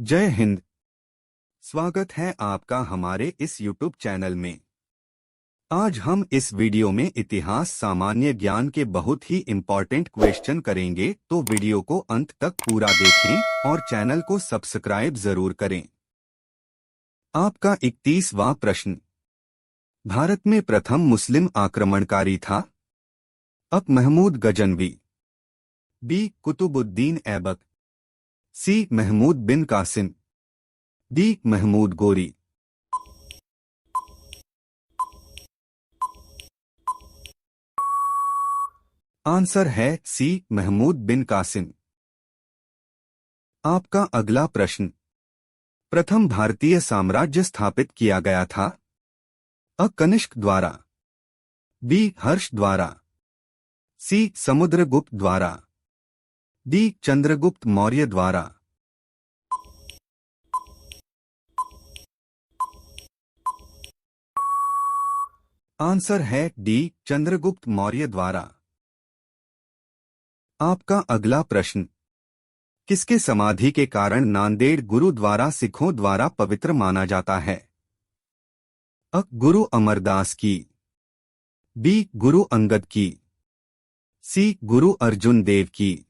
जय हिंद। स्वागत है आपका हमारे इस YouTube चैनल में। आज हम इस वीडियो में इतिहास सामान्य ज्ञान के बहुत ही इम्पोर्टेंट क्वेश्चन करेंगे, तो वीडियो को अंत तक पूरा देखें और चैनल को सब्सक्राइब जरूर करें। आपका 31वां प्रश्न, भारत में प्रथम मुस्लिम आक्रमणकारी था? अ. महमूद गजनवी, बी. कुतुबुद्दीन ऐबक, सी. महमूद बिन कासिम, डी. महमूद गोरी। आंसर है सी. महमूद बिन कासिम। आपका अगला प्रश्न, प्रथम भारतीय साम्राज्य स्थापित किया गया था? अ. कनिष्क द्वारा, बी. हर्ष द्वारा, सी. समुद्रगुप्त द्वारा, डी. चंद्रगुप्त मौर्य द्वारा। आंसर है डी. चंद्रगुप्त मौर्य द्वारा। आपका अगला प्रश्न, किसके समाधि के कारण नांदेड़ गुरुद्वारा सिखों द्वारा पवित्र माना जाता है? अ. गुरु अमरदास की, बी. गुरु अंगद की, सी. गुरु अर्जुन देव की,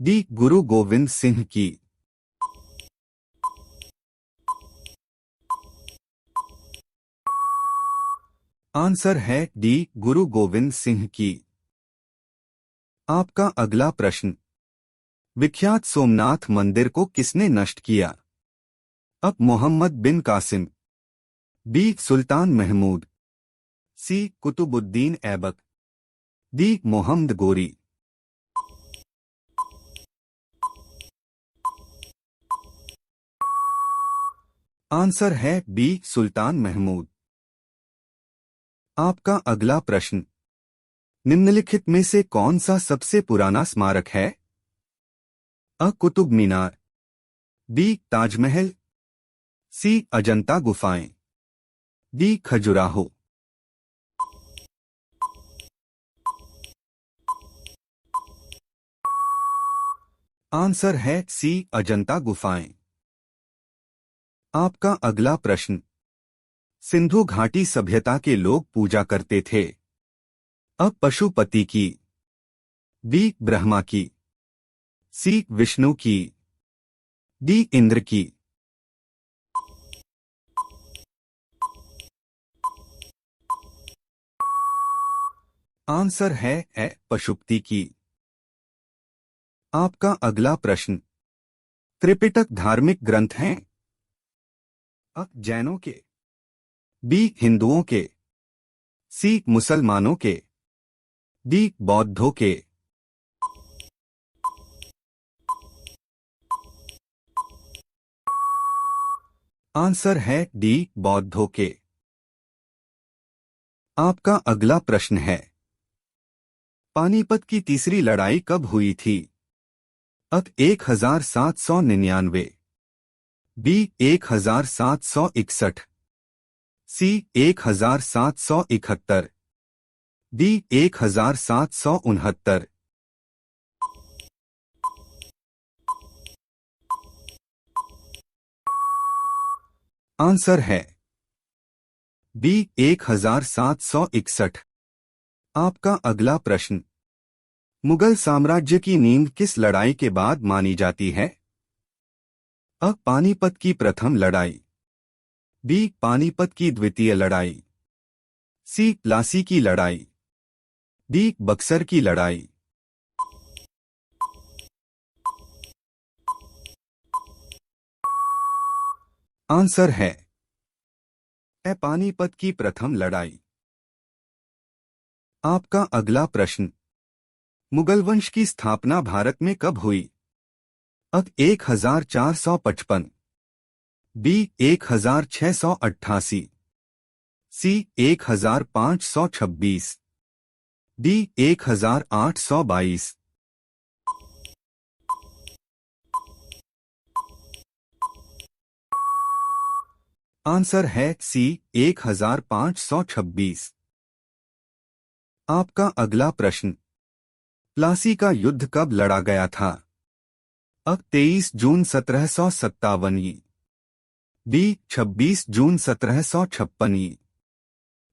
डी. गुरु गोविंद सिंह की। आंसर है डी. गुरु गोविंद सिंह की। आपका अगला प्रश्न, विख्यात सोमनाथ मंदिर को किसने नष्ट किया? अ. मोहम्मद बिन कासिम, बी. सुल्तान महमूद, सी. कुतुबुद्दीन ऐबक, डी. मोहम्मद गोरी। आंसर है बी. सुल्तान महमूद। आपका अगला प्रश्न, निम्नलिखित में से कौन सा सबसे पुराना स्मारक है? अ. कुतुब मीनार, बी. ताजमहल, सी. अजंता गुफाएं, डी. खजुराहो। आंसर है सी. अजंता गुफाएं। आपका अगला प्रश्न, सिंधु घाटी सभ्यता के लोग पूजा करते थे? अ. पशुपति की, बी. ब्रह्मा की, सी. विष्णु की, डी. इंद्र की। आंसर है ए. पशुपति की। आपका अगला प्रश्न, त्रिपिटक धार्मिक ग्रंथ हैं? अ. जैनों के, बी. हिंदुओं के, सी. मुसलमानों के, डी. बौद्धों के। आंसर है डी. बौद्धों के। आपका अगला प्रश्न है, पानीपत की तीसरी लड़ाई कब हुई थी? अ. 1799, बी. 1761, सी. 1771, डी. 1769। आंसर है बी. 1761। आपका अगला प्रश्न, मुगल साम्राज्य की नींव किस लड़ाई के बाद मानी जाती है? अ. पानीपत की प्रथम लड़ाई, बी. पानीपत की द्वितीय लड़ाई, सी. प्लासी की लड़ाई, डी. बक्सर की लड़ाई। आंसर है ए. पानीपत की प्रथम लड़ाई। आपका अगला प्रश्न, मुगल वंश की स्थापना भारत में कब हुई? अ. 1455, बी. 1688, सी. 1526, डी. 1822। आंसर है सी. 1526। आपका अगला प्रश्न, प्लासी का युद्ध कब लड़ा गया था? अ 23 जून 1757 ई, बी 26 जून 1756 ई,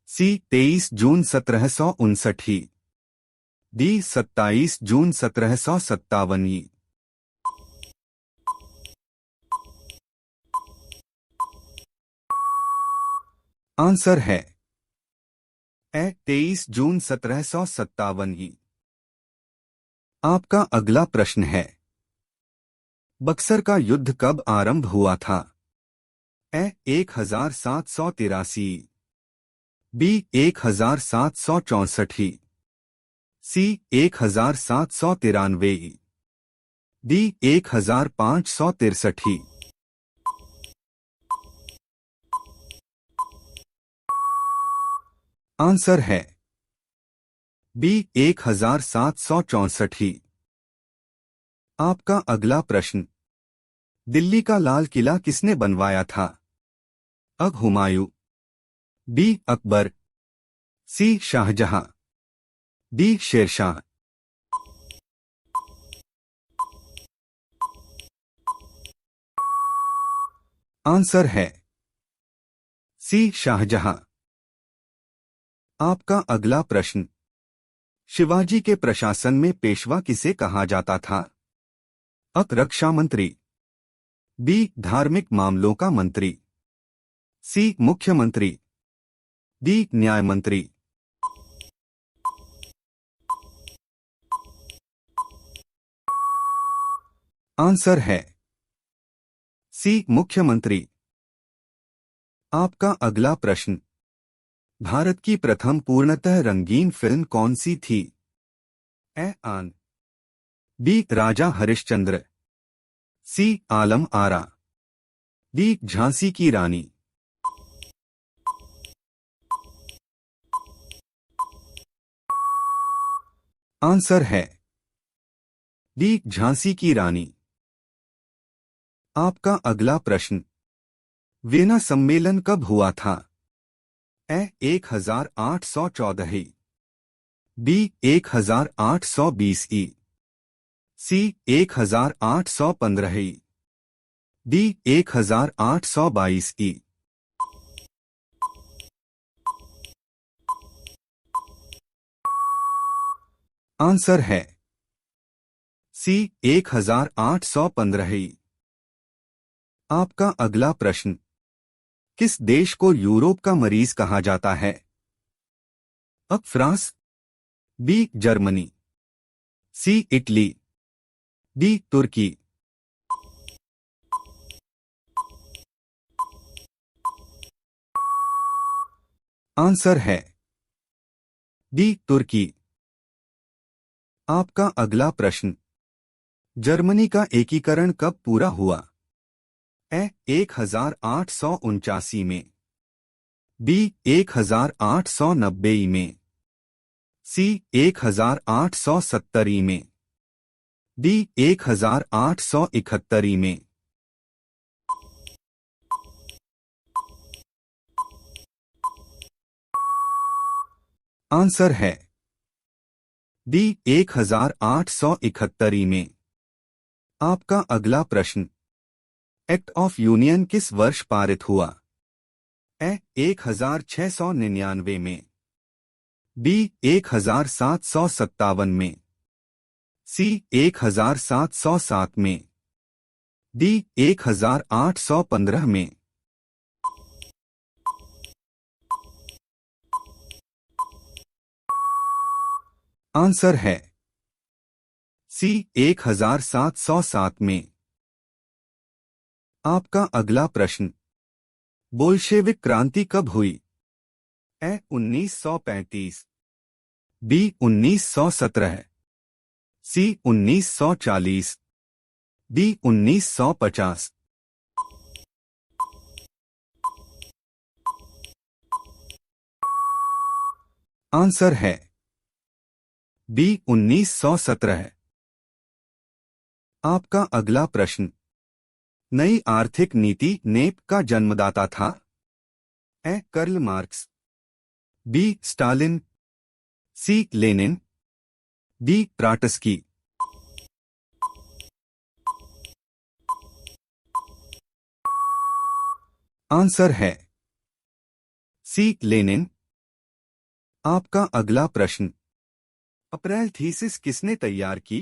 सी 23 जून 1759 ई, डी 27 जून 1757 ई। आंसर है ए 23 जून 1757 ई। आपका अगला प्रश्न है, बक्सर का युद्ध कब आरंभ हुआ था? ए 1783, बी 1764, सी 1793, डी 1563। आंसर है बी 1764। आपका अगला प्रश्न, दिल्ली का लाल किला किसने बनवाया था? अ हुमायूं, बी अकबर, सी शाहजहां, डी शेरशाह। आंसर है सी शाहजहां। आपका अगला प्रश्न, शिवाजी के प्रशासन में पेशवा किसे कहा जाता था? अ रक्षा मंत्री, बी धार्मिक मामलों का मंत्री, सी मुख्यमंत्री, डी न्याय मंत्री। आंसर है सी मुख्यमंत्री। आपका अगला प्रश्न, भारत की प्रथम पूर्णतः रंगीन फिल्म कौन सी थी? ए आन, बी राजा हरिश्चंद्र, सी आलम आरा, डी झांसी की रानी। आंसर है डी झांसी की रानी। आपका अगला प्रश्न, वियना सम्मेलन कब हुआ था? ए 1814 ई, बी 1820 ई, सी 1815 ई, डी 1822 ई। आंसर है सी 1815 ई। आपका अगला प्रश्न, किस देश को यूरोप का मरीज कहा जाता है? अ फ्रांस, बी जर्मनी, सी इटली, डी तुर्की। आंसर है डी तुर्की। आपका अगला प्रश्न, जर्मनी का एकीकरण कब पूरा हुआ? ए 1879 में, बी 1890 में, सी 1870 में, डी 1871 में। आंसर है डी 1871 में। आपका अगला प्रश्न, एक्ट ऑफ यूनियन किस वर्ष पारित हुआ? ए 1699 में, बी 1757 में, सी 1707 में, डी 1815 में। आंसर है सी 1707 में। आपका अगला प्रश्न, बोल्शेविक क्रांति कब हुई? ए 1935, बी 1917, सी 1940, डी 1950। आंसर है बी 1917। आपका अगला प्रश्न, नई आर्थिक नीति नेप का जन्मदाता था? ए कर्ल मार्क्स, बी स्टालिन, सी लेनिन, डी ट्राटस्की। आंसर है सी लेनिन। आपका अगला प्रश्न, अप्रैल थीसिस किसने तैयार की?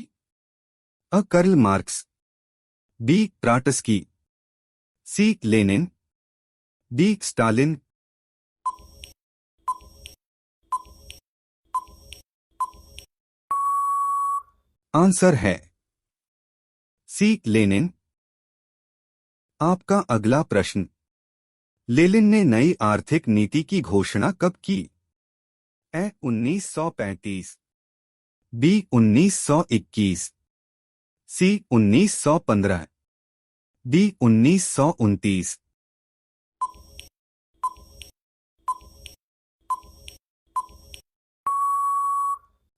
अ कर्ल मार्क्स, बी ट्राटस्की, सी लेनिन, डी स्टालिन। आंसर है सी लेनिन। आपका अगला प्रश्न, लेनिन ने नई आर्थिक नीति की घोषणा कब की? ए 1935, बी 1921, सी 1915, डी 1929।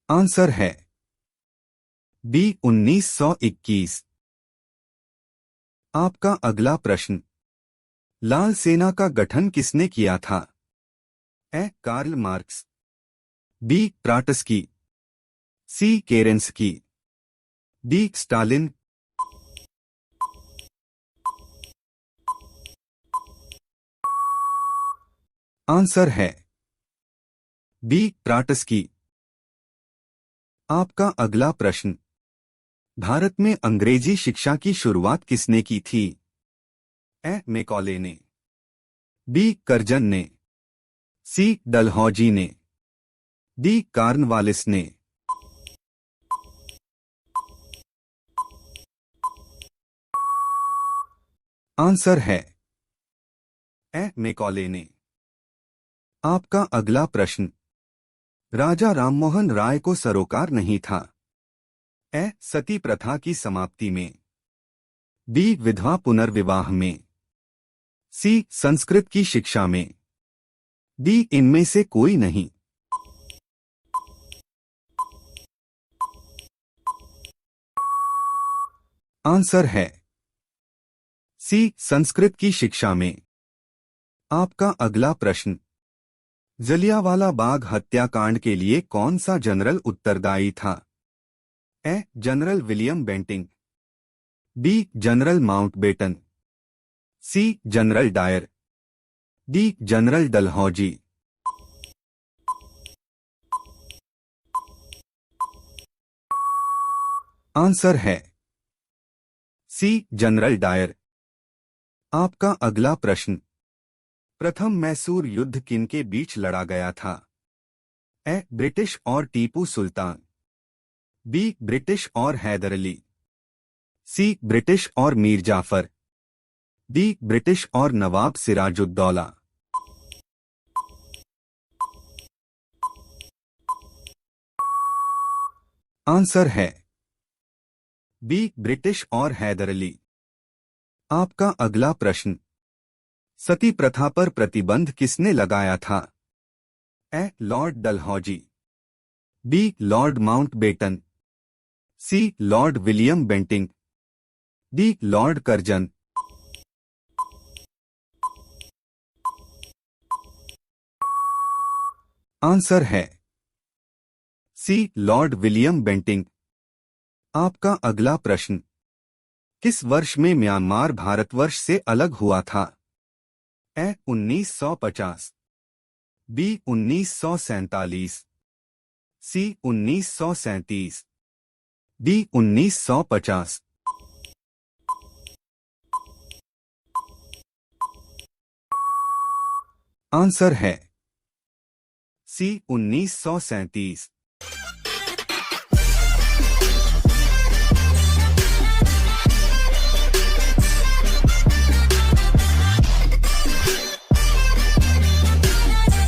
आंसर है बी 1921। आपका अगला प्रश्न, लाल सेना का गठन किसने किया था? A Karl Marx, B ट्राटस्की, C केरेंस्की, D Stalin. Answer है बी ट्राटस्की। आपका अगला प्रश्न, भारत में अंग्रेजी शिक्षा की शुरुआत किसने की थी? ए मैकॉले ने, बी कर्जन ने, सी डलहौजी ने, डी कार्नवालिस ने। आंसर है ए मैकॉले ने। आपका अगला प्रश्न, राजा राममोहन राय को सरोकार नहीं था? ए सती प्रथा की समाप्ति में, बी विधवा पुनर्विवाह में, सी संस्कृत की शिक्षा में, डी इनमें से कोई नहीं। आंसर है सी संस्कृत की शिक्षा में। आपका अगला प्रश्न, जलियांवाला बाग हत्याकांड के लिए कौन सा जनरल उत्तरदायी था? A General William Bentinck, B General Mountbatten, C General Dyer, D General Dalhousie. Answer है सी जनरल डायर। आपका अगला प्रश्न, प्रथम मैसूर युद्ध किन के बीच लड़ा गया था? ए ब्रिटिश और टीपू सुल्तान, बी ब्रिटिश और हैदर अली, सी ब्रिटिश और मीर जाफर, डी ब्रिटिश और नवाब सिराजुद्दौला। आंसर है बी ब्रिटिश और हैदर अली। आपका अगला प्रश्न, सती प्रथा पर प्रतिबंध किसने लगाया था? A Lord Dalhousie, B Lord Mountbatten, C Lord William Bentinck, D Lord Curzon. Answer है सी लॉर्ड विलियम बेंटिंग। आपका अगला प्रश्न, किस वर्ष में म्यांमार भारतवर्ष से अलग हुआ था? ए 1950, बी 1947, सी 1937, डी 1950। आंसर है सी 1937।